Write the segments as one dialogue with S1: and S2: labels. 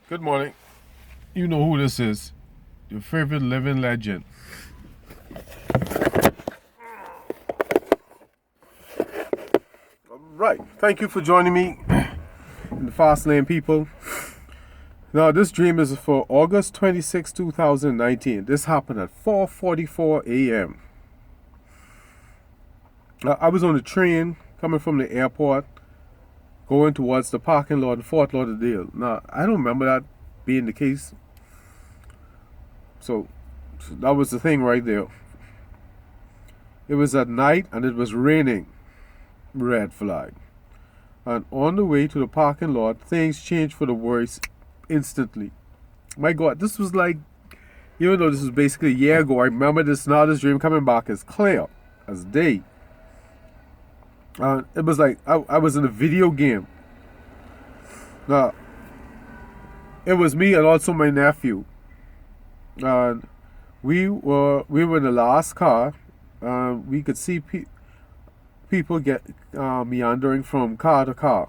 S1: Good morning. You know who this is. Your favorite living legend. Alright. Thank you for joining me in the Fassst Lane, people. Now, this dream is for August 26, 2019. This happened at 4:44 a.m. I was on the train coming from the airport going towards the parking lot in Fort Lauderdale. Now, I don't remember that being the case. So that was the thing right there. It was at night and it was raining. Red flag. And on the way to the parking lot, things changed for the worse instantly. My God, this was like, even though this was basically a year ago, I remember this now, this dream coming back as clear as day. It was like I was in a video game. Now, it was me and also my nephew. And we were in the last car. We could see people get meandering from car to car.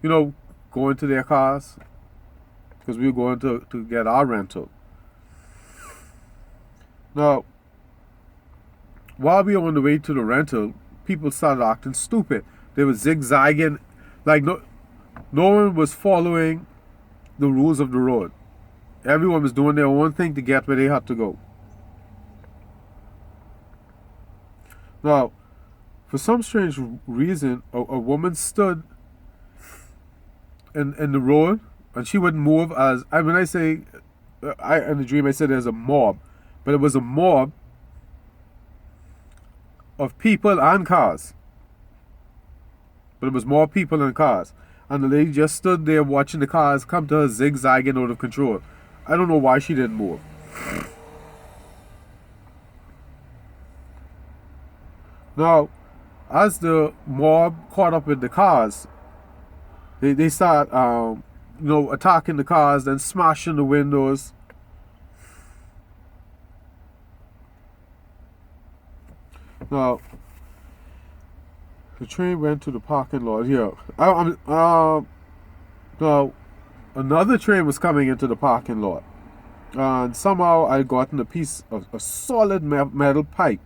S1: You know, going to their cars. Because we were going to get our rental. Now, while we were on the way to the rental, people started acting stupid. They were zigzagging. Like no one was following the rules of the road. Everyone was doing their own thing to get where they had to go. Now, for some strange reason, a woman stood in the road and she wouldn't move. When I say, in the dream I said there's a mob, but it was a mob of people and cars. But it was more people than cars. And the lady just stood there watching the cars come to her zigzagging out of control. I don't know why she didn't move. Now, as the mob caught up with the cars, they start, attacking the cars, then smashing the windows. Now, the train went to the parking lot here. Now, another train was coming into the parking lot. And somehow I gotten a piece of a solid metal pipe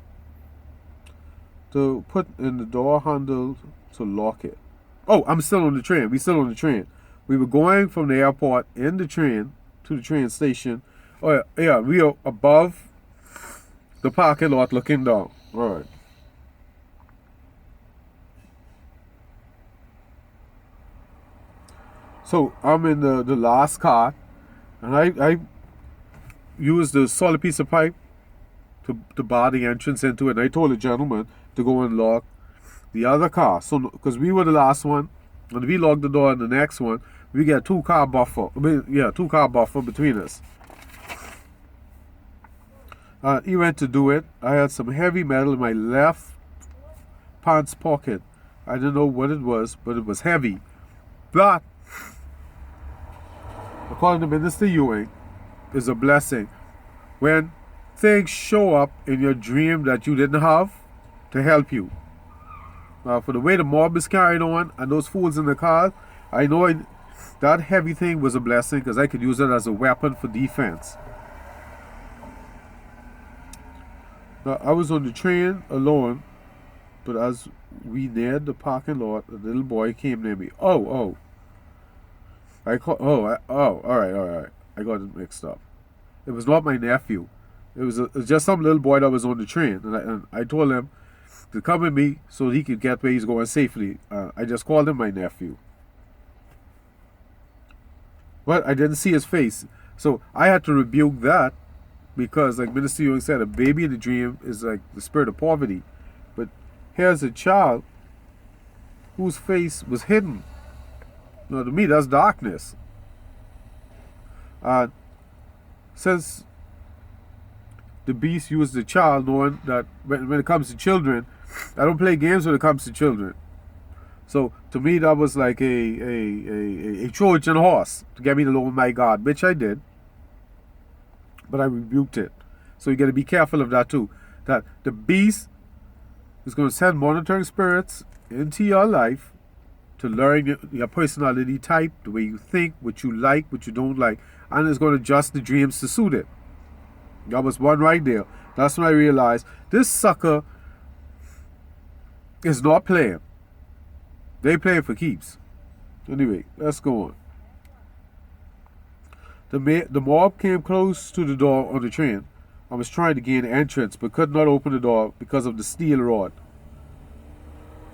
S1: to put in the door handle to lock it. Oh, I'm still on the train. We still on the train. We were going from the airport in the train to the train station. Oh, yeah, we are above the parking lot looking down. All right. So I'm in the last car, and I used the solid piece of pipe to bar the entrance into it. And I told the gentleman to go and lock the other car. So because we were the last one, and we locked the door in the next one, we get two car buffer between us. He went to do it. I had some heavy metal in my left pants pocket. I didn't know what it was, but it was heavy. But according to Minister Ewing, is a blessing when things show up in your dream that you didn't have to help you. For the way the mob is carried on and those fools in the car, I know that heavy thing was a blessing because I could use it as a weapon for defense. Now, I was on the train alone, but as we neared the parking lot, a little boy came near me. All right. I got it mixed up. It was not my nephew. It was just some little boy that was on the train. And I told him to come with me so he could get where he's going safely. I just called him my nephew. But I didn't see his face. So I had to rebuke that because, like Minister Ewing said, a baby in the dream is like the spirit of poverty. But here's a child whose face was hidden. No, to me, that's darkness. Since the beast used the child, knowing that when it comes to children, I don't play games when it comes to children. So to me, that was like a Trojan horse to get me to know my God, which I did. But I rebuked it. So you got to be careful of that too. That the beast is going to send monitoring spirits into your life to learn your personality type, the way you think, what you like, what you don't like, and it's going to adjust the dreams to suit it. That was one right there. That's when I realized this sucker is not playing. They playing for keeps. Anyway, let's go on. The mob came close to the door on the train. I was trying to gain entrance, but could not open the door because of the steel rod.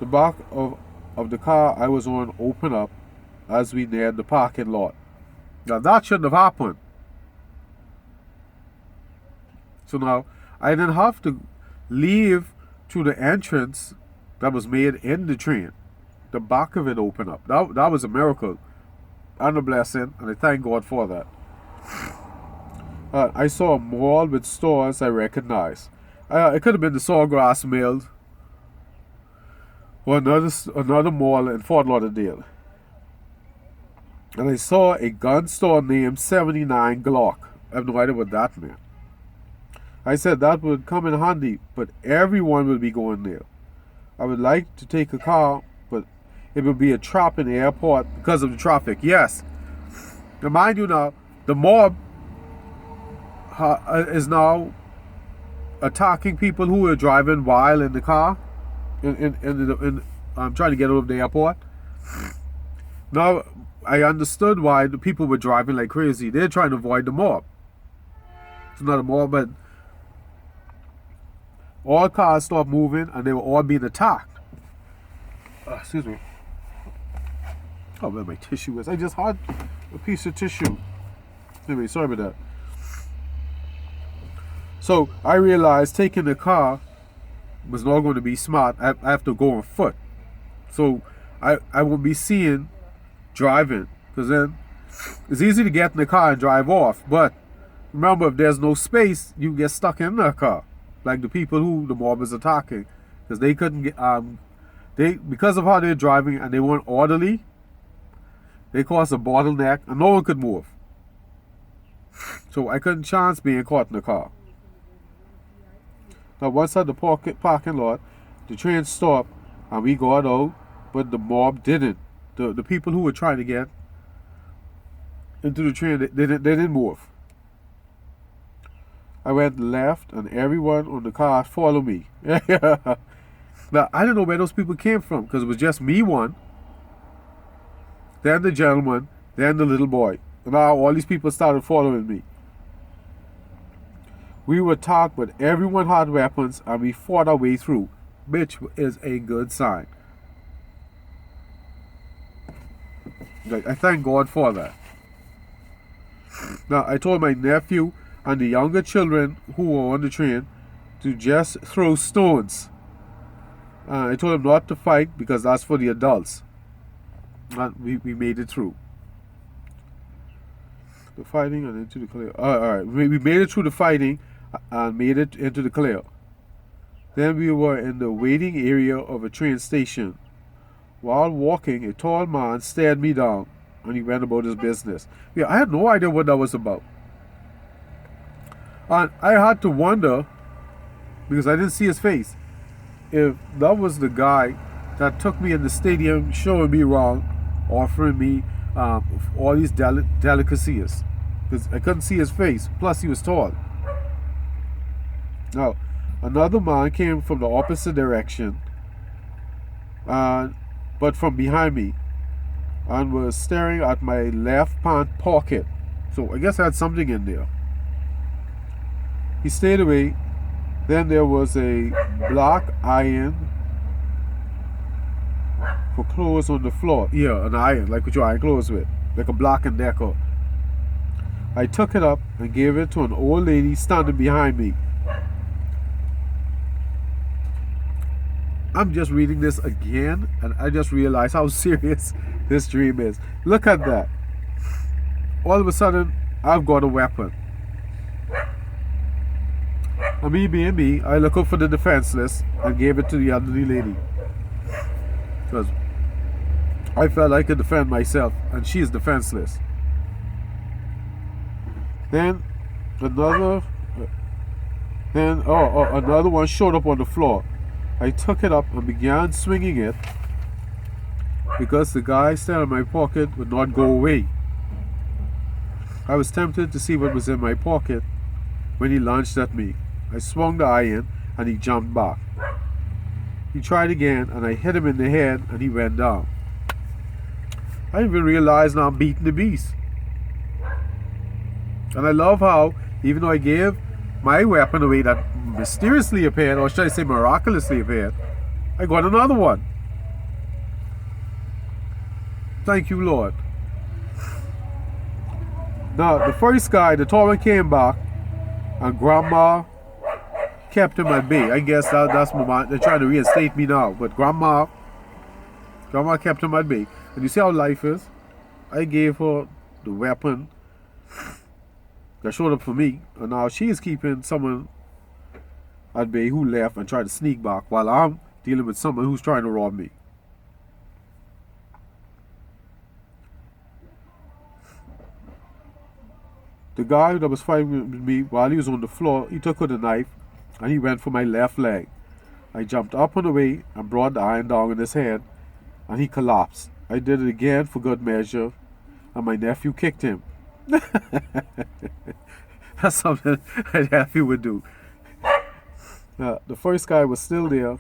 S1: The back of the car I was on opened up as we neared the parking lot. Now that shouldn't have happened. So now I didn't have to leave through the entrance that was made in the train. The back of it opened up. That was a miracle and a blessing, and I thank God for that. I saw a mall with stores I recognized. It could have been the Sawgrass Mill or another mall in Fort Lauderdale. And I saw a gun store named 79 Glock. I have no idea what that meant. I said that would come in handy, but everyone will be going there. I would like to take a car, but it would be a trap in the airport because of the traffic. Yes. Now, mind you now, the mob is now attacking people who are driving while in the car, trying to get out of the airport. Now, I understood why the people were driving like crazy. They're trying to avoid the mob. It's not a mob, but all cars stopped moving and they were all being attacked. Excuse me. Oh, where my tissue is. I just had a piece of tissue. Anyway, sorry about that. So I realized taking the car was not going to be smart. I have to go on foot. So I won't be seeing driving, because then it's easy to get in the car and drive off. But remember, if there's no space, you get stuck in the car, like the people who the mob is attacking, because they couldn't get because of how they're driving and they weren't orderly. They caused a bottleneck and no one could move. So I couldn't chance being caught in the car. Now once at the parking lot, the train stopped and we got out, but the mob didn't. The people who were trying to get into the train, they didn't move. I went left and everyone on the car followed me. Now I didn't know where those people came from, because it was just me one, then the gentleman, then the little boy. And now all these people started following me. We were attacked, but everyone had weapons and we fought our way through, which is a good sign. I thank God for that. Now I told my nephew and the younger children who were on the train to just throw stones. I told them not to fight because that's for the adults. And we made it through. The fighting and into the clear. Alright, we made it through the fighting and made it into the clear. Then we were in the waiting area of a train station. While walking, a tall man stared me down and he went about his business. Yeah, I had no idea what that was about. And I had to wonder, because I didn't see his face, if that was the guy that took me in the stadium, showing me wrong, offering me all these delicacies, because I couldn't see his face, plus he was tall. Now another man came from the opposite direction, but from behind me, and was staring at my left pant pocket. So I guess I had something in there. He stayed away. Then there was a black iron for clothes on the floor. Yeah, an iron, like what you iron clothes with, like a Black & Decker. I took it up and gave it to an old lady standing behind me. I'm just reading this again, and I just realized how serious this dream is. Look at that. All of a sudden, I've got a weapon. And me being me, I look up for the defenseless and gave it to the elderly lady, because I felt I could defend myself, and she is defenseless. Then another one showed up on the floor. I took it up and began swinging it. because the guy staring in my pocket would not go away. I was tempted to see what was in my pocket when he lunged at me. I swung the iron and he jumped back. He tried again and I hit him in the head and he went down. I didn't even realize now I'm beating the beast. And I love how, even though I gave my weapon away that mysteriously appeared, or should I say miraculously appeared, I got another one. Thank you, Lord. Now, the first guy, the tall one, came back, and Grandma kept him at bay. I guess that's my mind. They're trying to reinstate me now, but Grandma kept him at bay. And you see how life is? I gave her the weapon that showed up for me, and now she is keeping someone at bay who left and tried to sneak back while I'm dealing with someone who's trying to rob me. The guy that was fighting with me while he was on the floor, he took out a knife and he went for my left leg. I jumped up on the way and brought the iron down on his head and he collapsed. I did it again for good measure and my nephew kicked him. That's something my nephew would do. The first guy was still there.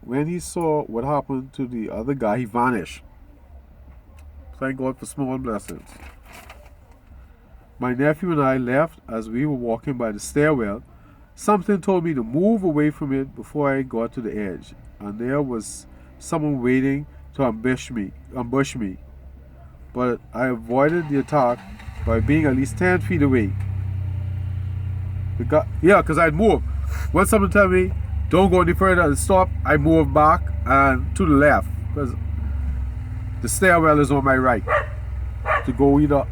S1: When he saw what happened to the other guy, he vanished. Thank God for small blessings. My nephew and I left. As we were walking by the stairwell, something told me to move away from it before I got to the edge, and there was someone waiting to ambush me. But I avoided the attack by being at least 10 feet away. Because I'd moved. When someone told me, don't go any further and stop, I moved back and to the left, because the stairwell is on my right, to go either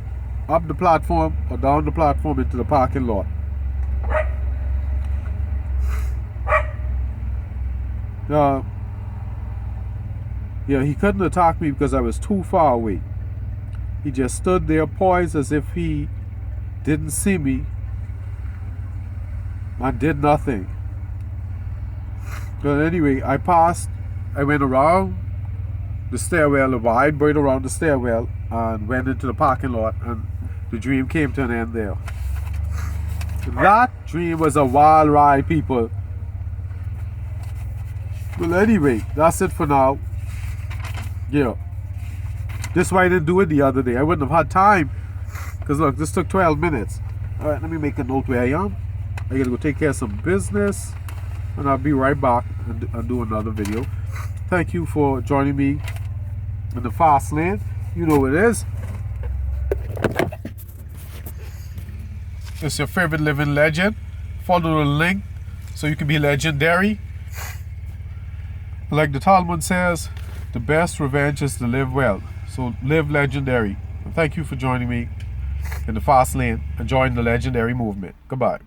S1: up the platform or down the platform into the parking lot. He couldn't attack me because I was too far away. He just stood there poised as if he didn't see me and did nothing. But anyway, I went around the stairwell, a wide berth around the stairwell, and went into the parking lot, and the dream came to an end there. That dream was a wild ride, people. Well, anyway, that's it for now. Yeah. This is why I didn't do it the other day. I wouldn't have had time. Because look, this took 12 minutes. Alright, let me make a note where I am. I gotta go take care of some business. And I'll be right back and do another video. Thank you for joining me in the Fassst Lane. You know what it is. It's your favorite living legend. Follow the link so you can be legendary. Like the Talmud says, the best revenge is to live well. So live legendary. And thank you for joining me in the Fassst Lane and join the legendary movement. Goodbye.